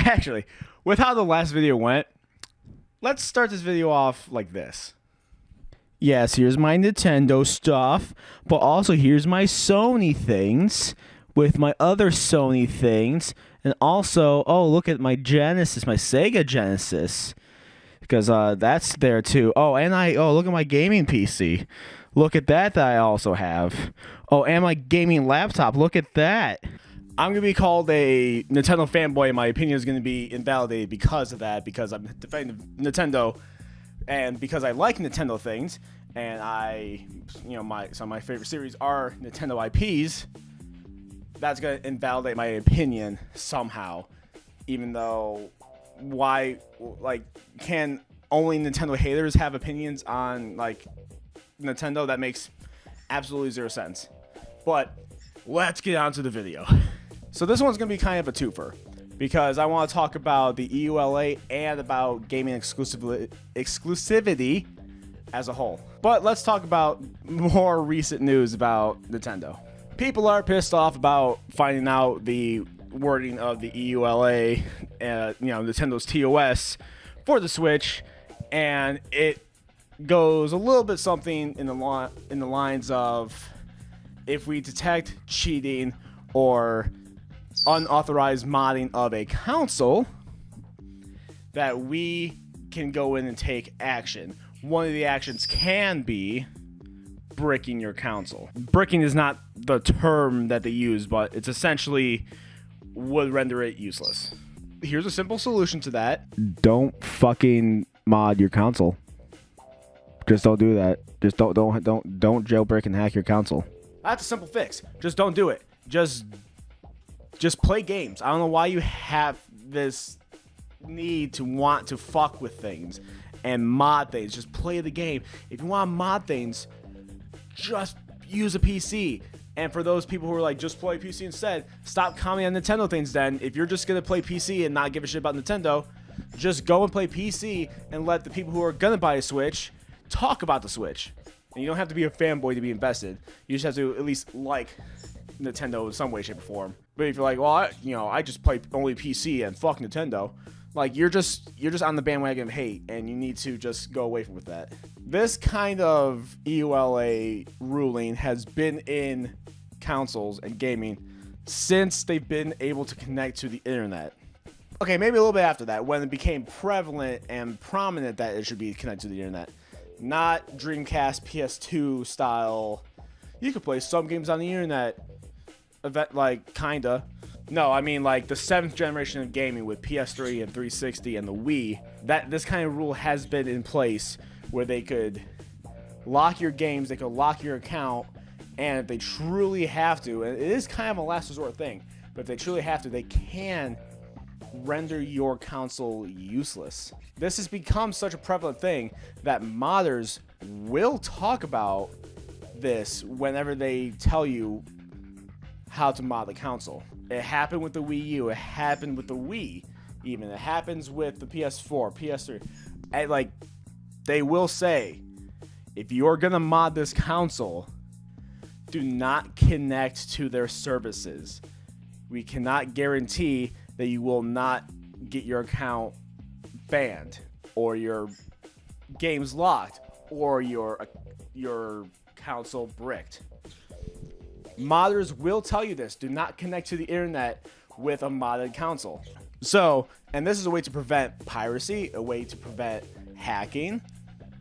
Actually, with how the last video went, let's start this video off like this. Yes, here's my Nintendo stuff, but also here's my Sony things with my other Sony things. And also, oh, look at my Genesis, my Sega Genesis, because that's there too. Oh, and look at my gaming PC. Look at that I also have. Oh, and my gaming laptop. Look at that. I'm going to be called a Nintendo fanboy, and my opinion is going to be invalidated because of that, because I'm defending Nintendo, and because I like Nintendo things, and some of my favorite series are Nintendo IPs. That's going to invalidate my opinion somehow, even though can only Nintendo haters have opinions on Nintendo? That makes absolutely zero sense. But let's get on to the video. So this one's going to be kind of a twofer, because I want to talk about the EULA and about gaming exclusivity as a whole. But let's talk about more recent news about Nintendo. People are pissed off about finding out the wording of the EULA, Nintendo's TOS for the Switch, and it goes a little bit something in the lines of, if we detect cheating or unauthorized modding of a console, that we can go in and take action. One of the actions can be bricking your console. Bricking is not the term that they use, but it's essentially would render it useless. Here's a simple solution to that. Don't fucking mod your console. Just don't do that. Just don't jailbreak and hack your console. That's a simple fix. Just don't do it. Just play games. I don't know why you have this need to want to fuck with things and mod things. Just play the game. If you want to mod things, just use a PC. And for those people who are like, just play PC instead, stop commenting on Nintendo things then. If you're just going to play PC and not give a shit about Nintendo, just go and play PC and let the people who are going to buy a Switch talk about the Switch. And you don't have to be a fanboy to be invested. You just have to at least like Nintendo in some way, shape, or form. But if you're like, well, I just play only PC and fuck Nintendo, you're just on the bandwagon of hate, and you need to just go away from that. This kind of EULA ruling has been in consoles and gaming since they've been able to connect to the internet. Okay, maybe a little bit after that, when it became prevalent and prominent that it should be connected to the internet. Not Dreamcast PS2 style. You could play some games on the internet. Kinda. No, I mean the 7th generation of gaming with PS3 and 360 and the Wii. This kind of rule has been in place where they could lock your games, they could lock your account, and if they truly have to, and it is kind of a last resort thing, but if they truly have to, they can render your console useless. This has become such a prevalent thing that modders will talk about this whenever they tell you how to mod the console. It happened with the Wii U. It happened with the Wii. Even it happens with the PS4, PS3. And, they will say, if you're gonna mod this console, do not connect to their services. We cannot guarantee that you will not get your account banned, or your games locked, or your console bricked. Modders will tell you this. Do not connect to the internet with a modded console. So, and this is a way to prevent piracy, a way to prevent hacking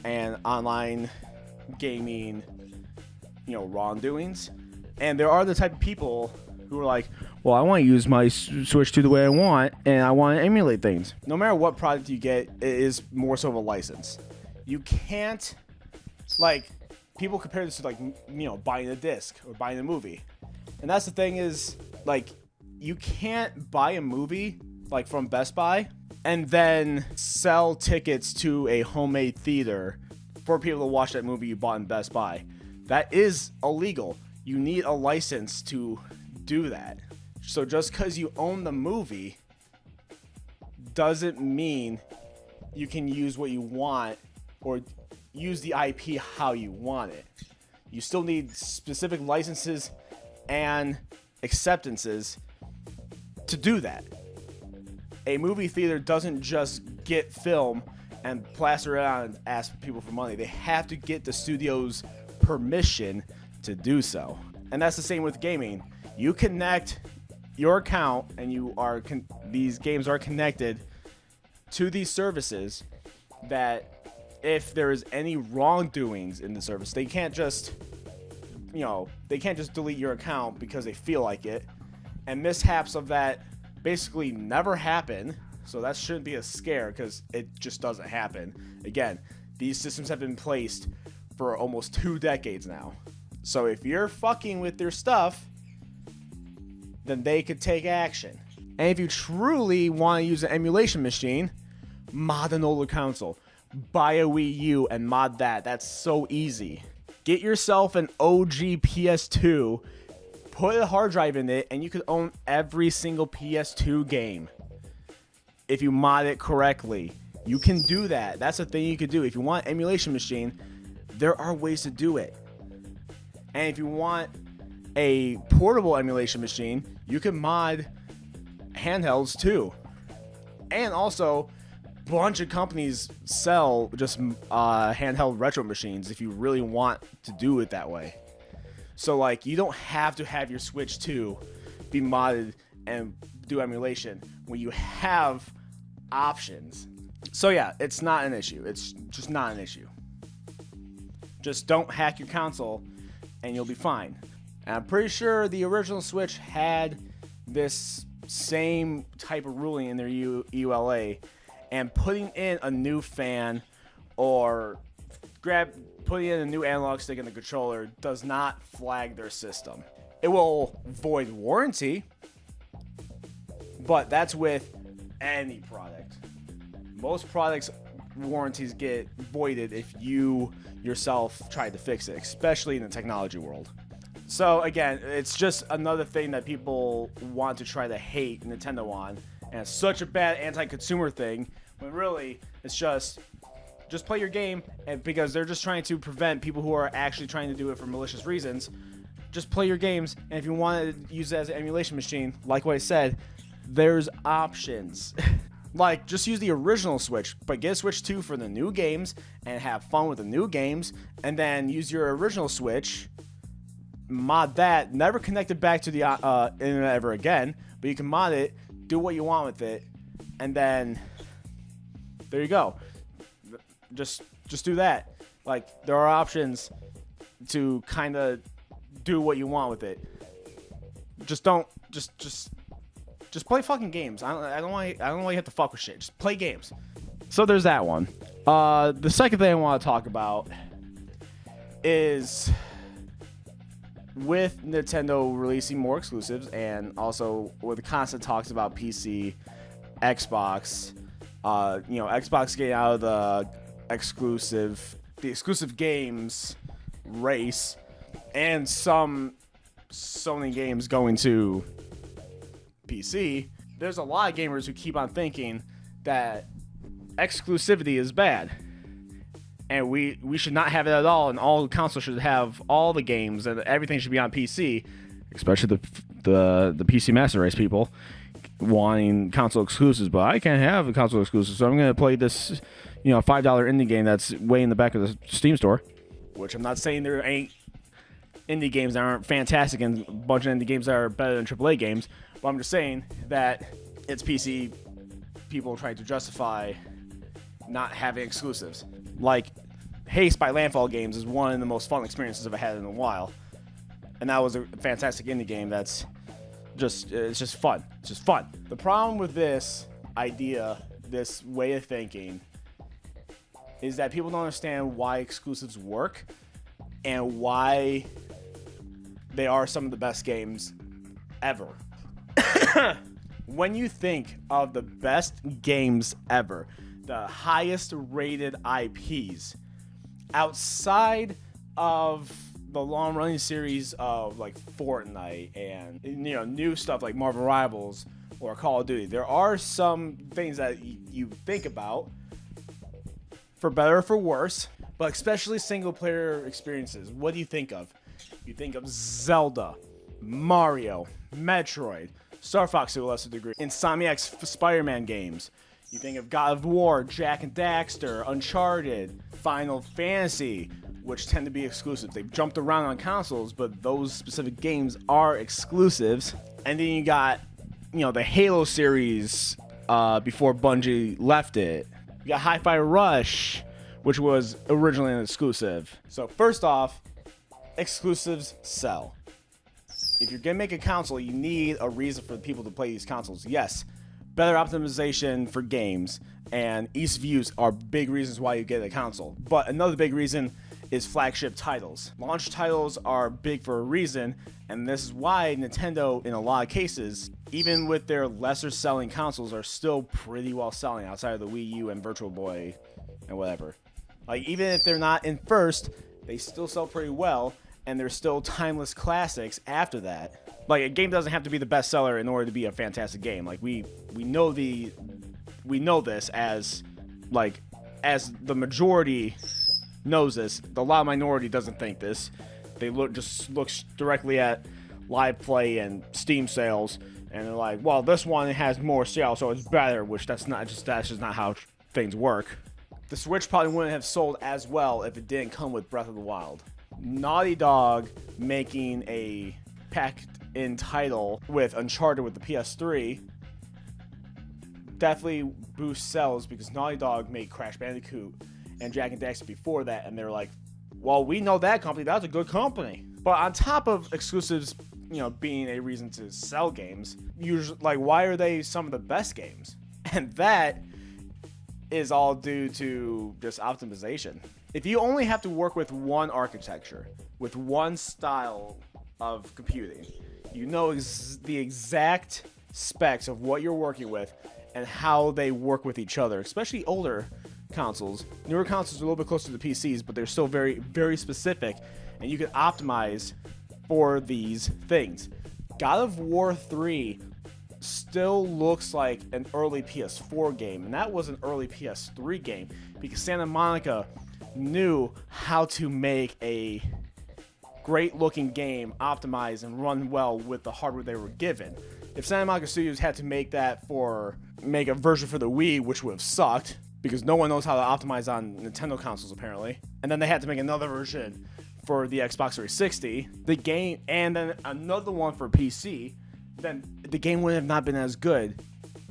and online gaming, wrongdoings. And there are the type of people who are like, well, I want to use my Switch 2 the way I want, and I want to emulate things. No matter what product you get, it is more so of a license. You can't, people compare this to buying a disc or buying a movie. And that's the thing is, you can't buy a movie from Best Buy and then sell tickets to a homemade theater for people to watch that movie you bought in Best Buy. That is illegal. You need a license to do that. So just because you own the movie doesn't mean you can use what you want or use the IP how you want it. You still need specific licenses and acceptances to do that. A movie theater doesn't just get film and plaster it on and ask people for money. They have to get the studio's permission to do so. And that's the same with gaming. You connect your account and these games are connected to these services that if there is any wrongdoings in the service, they can't just delete your account because they feel like it. And mishaps of that basically never happen. So that shouldn't be a scare because it just doesn't happen. Again, these systems have been placed for almost 2 decades now. So if you're fucking with their stuff, then they could take action. And if you truly want to use an emulation machine, mod an older console. Buy a Wii U and mod that. That's so easy. Get yourself an OG PS2, put a hard drive in it, and you could own every single PS2 game. If you mod it correctly, you can do that. That's a thing you could do. If you want an emulation machine, there are ways to do it. And if you want a portable emulation machine, you can mod handhelds too. And also, a bunch of companies sell just handheld retro machines if you really want to do it that way. So like, you don't have to have your Switch 2 be modded and do emulation when you have options. So yeah, it's not an issue. It's just not an issue. Just don't hack your console and you'll be fine. And I'm pretty sure the original Switch had this same type of ruling in their EULA, and putting in a new fan or putting in a new analog stick in the controller does not flag their system. It will void warranty, but that's with any product. Most products warranties get voided if you yourself tried to fix it, especially in the technology world. So again, it's just another thing that people want to try to hate Nintendo on, and it's such a bad anti-consumer thing when really it's just play your game, and because they're just trying to prevent people who are actually trying to do it for malicious reasons. Just play your games, and if you want to use it as an emulation machine, like what I said, there's options. Like, just use the original Switch, but get a Switch 2 for the new games and have fun with the new games, and then use your original Switch, mod that, never connect it back to the internet ever again, but you can mod it, do what you want with it, and then there you go. Just do that. Like, there are options to kind of do what you want with it. Just play fucking games. I don't want you have to fuck with shit. Just play games. So there's that one. The second thing I want to talk about is with Nintendo releasing more exclusives, and also with the constant talks about PC, Xbox, Xbox getting out of the exclusive games race, and some Sony games going to PC. There's a lot of gamers who keep on thinking that exclusivity is bad, and we should not have it at all, and all consoles should have all the games, and everything should be on PC, especially the PC Master Race people wanting console exclusives. But I can't have a console exclusive, so I'm going to play this $5 indie game that's way in the back of the Steam store, which I'm not saying there ain't indie games that aren't fantastic and a bunch of indie games that are better than AAA games, but I'm just saying that it's PC people trying to justify not having exclusives. Like, Haste by Landfall Games is one of the most fun experiences I've had in a while, and that was a fantastic indie game that's it's just fun. It's just fun. The problem with this idea, this way of thinking, is that people don't understand why exclusives work and why they are some of the best games ever. When you think of the best games ever, the highest rated IPs outside of the long running series of like Fortnite and new stuff like Marvel Rivals or Call of Duty, there are some things that you think about for better or for worse, but especially single player experiences. What do you think of? You think of Zelda, Mario, Metroid, Star Fox to a lesser degree, Insomniac's Spider-Man games. You think of God of War, Jak and Daxter, Uncharted, Final Fantasy, which tend to be exclusive. They've jumped around on consoles, but those specific games are exclusives. And then you got, the Halo series before Bungie left it. You got Hi-Fi Rush, which was originally an exclusive. So first off, exclusives sell. If you're gonna make a console, you need a reason for the people to play these consoles. Yes, better optimization for games and ease of use are big reasons why you get a console. But another big reason is flagship titles. Launch titles are big for a reason, and this is why Nintendo, in a lot of cases, even with their lesser selling consoles, are still pretty well selling outside of the Wii U and Virtual Boy and whatever. Like, even if they're not in first, they still sell pretty well, and they're still timeless classics after that. Like, a game doesn't have to be the best seller in order to be a fantastic game. Like, we know this as the majority knows this. The loud minority doesn't think this. They looks directly at live play and Steam sales, and they're like, well, this one has more sales, so it's better. Which that's just not how things work. The Switch probably wouldn't have sold as well if it didn't come with Breath of the Wild. Naughty Dog making a packed-in title with Uncharted with the PS3 definitely boosts sales, because Naughty Dog made Crash Bandicoot and Jak and Daxter before that, and they're like, well, we know that company, that's a good company. But on top of exclusives, being a reason to sell games, usually, like, why are they some of the best games? And that is all due to just optimization. If you only have to work with one architecture, with one style of computing, the exact specs of what you're working with and how they work with each other, especially older consoles. Newer consoles are a little bit closer to the PCs, but they're still very, very specific, and you can optimize for these things. God of War 3 still looks like an early PS4 game, and that was an early PS3 game, because Santa Monica knew how to make a great looking game, optimize and run well with the hardware they were given. If Santa Monica Studios had to make a version for the Wii, which would have sucked, because no one knows how to optimize on Nintendo consoles apparently, and then they had to make another version for the Xbox 360, and then another one for PC, then the game would have not been as good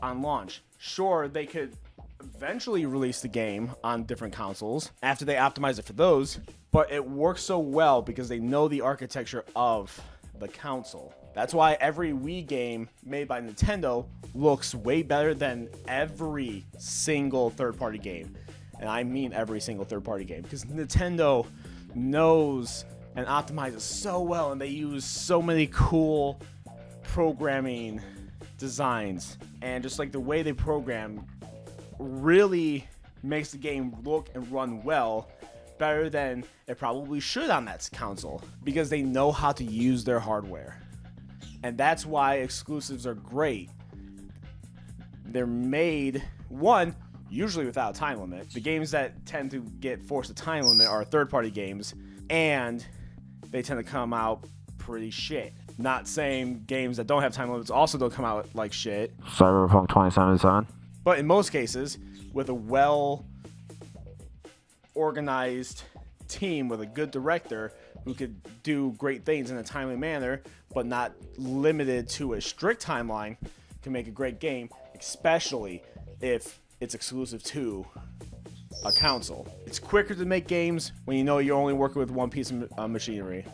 on launch. Sure, they could eventually release the game on different consoles after they optimize it for those, but it works so well because they know the architecture of the console. That's why every Wii game made by Nintendo looks way better than every single third-party game. And I mean every single third-party game, because Nintendo knows and optimizes so well, and they use so many cool programming designs, and just like the way they program really makes the game look and run well, better than it probably should on that console, because they know how to use their hardware. And that's why exclusives are great. They're made, one, usually without a time limit. The games that tend to get forced a time limit are third-party games, and they tend to come out pretty shit. Not saying games that don't have time limits also don't come out like shit. Cyberpunk 2077. But in most cases, with a well-organized team with a good director who could do great things in a timely manner, but not limited to a strict timeline, can make a great game, especially if it's exclusive to a console. It's quicker to make games when you know you're only working with one piece of machinery,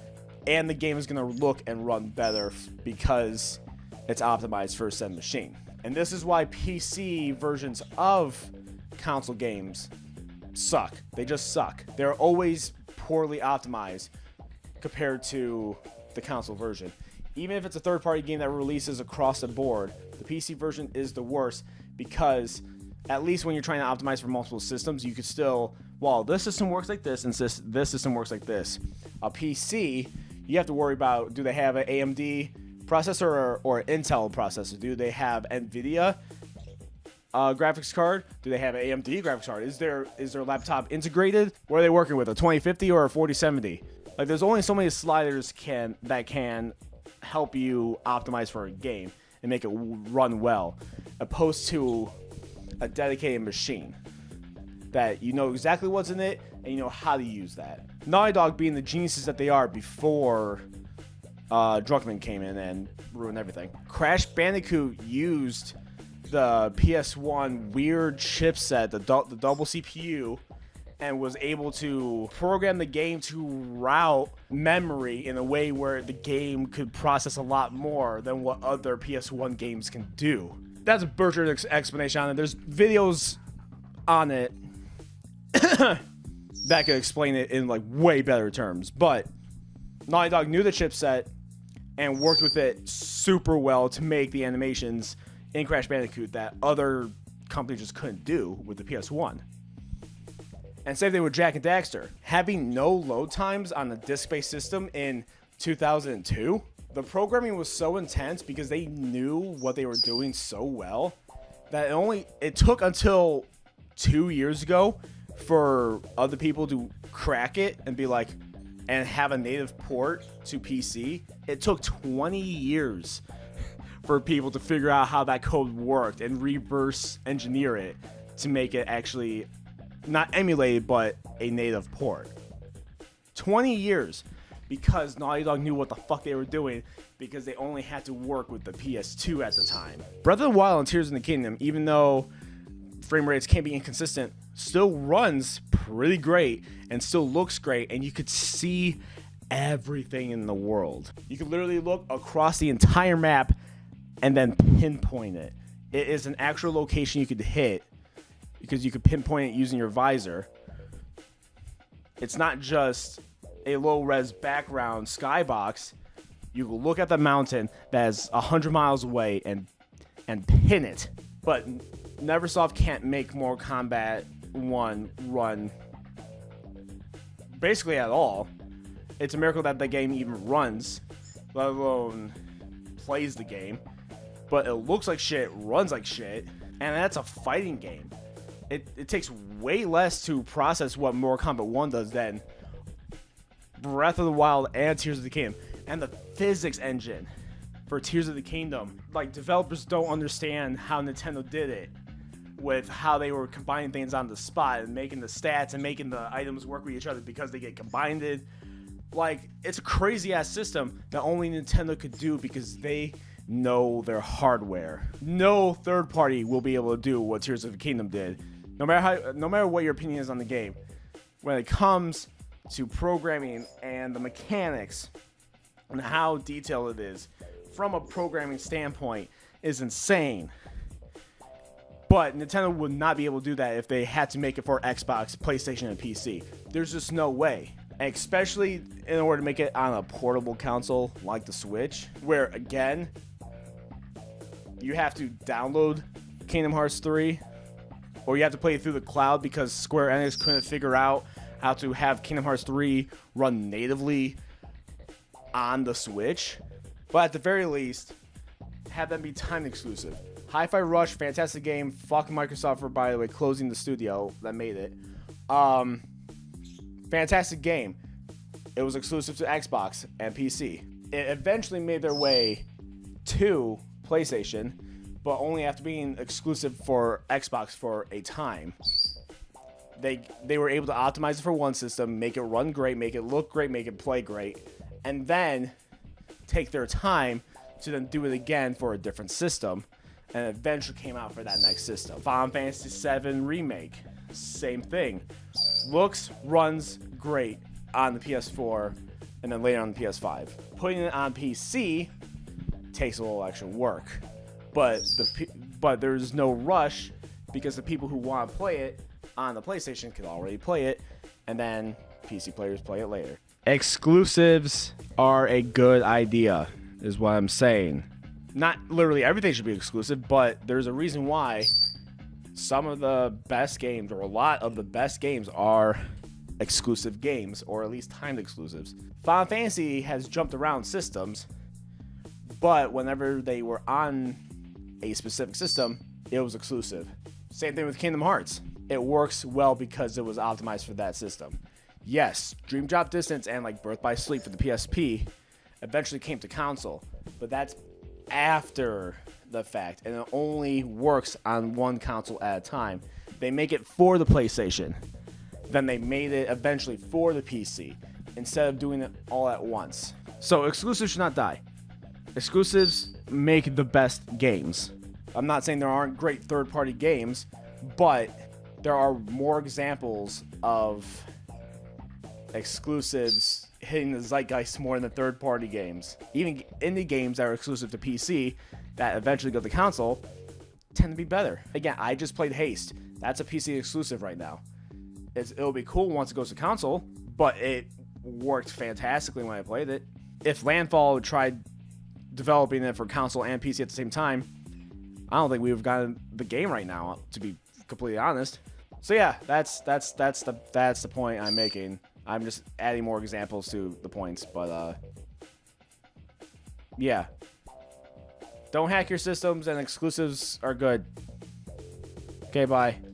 and the game is going to look and run better because it's optimized for said machine. And this is why PC versions of console games suck. They just suck. They're always poorly optimized compared to the console version. Even if it's a third-party game that releases across the board, the PC version is the worst, because at least when you're trying to optimize for multiple systems, you could still, well, this system works like this and this system works like this. A PC, you have to worry about, do they have an AMD processor or an Intel processor? Do they have NVIDIA graphics card? Do they have an AMD graphics card? Is their laptop integrated? What are they working with, a 2050 or a 4070? Like, there's only so many sliders that can help you optimize for a game. and make it run well, opposed to a dedicated machine that you know exactly what's in it and you know how to use that. Naughty Dog being the geniuses that they are before Druckmann came in and ruined everything. Crash Bandicoot used the PS1 weird chipset, the double CPU, and was able to program the game to route memory in a way where the game could process a lot more than what other PS1 games can do. That's a butchered explanation on it. There's videos on it that could explain it in like way better terms, but Naughty Dog knew the chipset and worked with it super well to make the animations in Crash Bandicoot that other companies just couldn't do with the PS1. And same thing with Jak and Daxter. Having no load times on the disc-based system in 2002, the programming was so intense because they knew what they were doing so well that it took until 2 years ago for other people to crack it and be like, and have a native port to PC. It took 20 years for people to figure out how that code worked and reverse engineer it to make it actually not emulated, but a native port. 20 years because Naughty Dog knew what the fuck they were doing because they only had to work with the PS2 at the time. Breath of the Wild and Tears of the Kingdom, even though frame rates can be inconsistent, still runs pretty great and still looks great, and you could see everything in the world. You could literally look across the entire map and then pinpoint it. It is an actual location you could hit because you could pinpoint it using your visor. It's not just a low-res background skybox. You can look at the mountain that is 100 miles away and pin it. But Neversoft can't make Mortal Kombat 1 run basically at all. It's a miracle that the game even runs, let alone plays the game. But it looks like shit, runs like shit, and that's a fighting game. It takes way less to process what Mortal Kombat 1 does than Breath of the Wild and Tears of the Kingdom. And the physics engine for Tears of the Kingdom, like, developers don't understand how Nintendo did it with how they were combining things on the spot and making the stats and making the items work with each other because they get combined. Like, it's a crazy ass system that only Nintendo could do because they know their hardware. No third party will be able to do what Tears of the Kingdom did. No matter what your opinion is on the game, when it comes to programming and the mechanics and how detailed it is from a programming standpoint is insane. But Nintendo would not be able to do that if they had to make it for Xbox, PlayStation, and PC. There's just no way. Especially in order to make it on a portable console like the Switch, where again, you have to download Kingdom Hearts 3, or you have to play it through the cloud because Square Enix couldn't figure out how to have Kingdom Hearts 3 run natively on the Switch. But at the very least, have them be time exclusive. Hi-Fi Rush, fantastic game. Fuck Microsoft for, by the way, closing the studio that made it. Fantastic game. It was exclusive to Xbox and PC. It eventually made their way to PlayStation, but only after being exclusive for Xbox for a time. They were able to optimize it for one system, make it run great, make it look great, make it play great, and then take their time to then do it again for a different system, and eventually came out for that next system. Final Fantasy VII Remake, same thing. Looks, runs great on the PS4, and then later on the PS5. Putting it on PC takes a little extra work, but there's no rush because the people who want to play it on the PlayStation can already play it, and then PC players play it later. Exclusives are a good idea, is what I'm saying. Not literally everything should be exclusive, but there's a reason why some of the best games, or a lot of the best games, are exclusive games, or at least timed exclusives. Final Fantasy has jumped around systems, but whenever they were on a specific system, it was exclusive. Same thing with Kingdom Hearts. It works well because it was optimized for that system. Yes, Dream Drop Distance and like Birth by Sleep for the PSP eventually came to console, but that's after the fact, and it only works on one console at a time. They make it for the PlayStation, then they made it eventually for the PC, instead of doing it all at once. So exclusives should not die. Exclusives make the best games. I'm not saying there aren't great third-party games, but there are more examples of exclusives hitting the zeitgeist more than the third-party games. Even indie games that are exclusive to PC that eventually go to console tend to be better. Again, I just played Haste. That's a PC exclusive right now. It'll be cool once it goes to console, but it worked fantastically when I played it. If Landfall tried developing it for console and PC at the same time, I don't think we would have gotten the game right now, to be completely honest. So yeah, that's the point I'm making. I'm just adding more examples to the points, but yeah. Don't hack your systems, and exclusives are good. Okay, bye.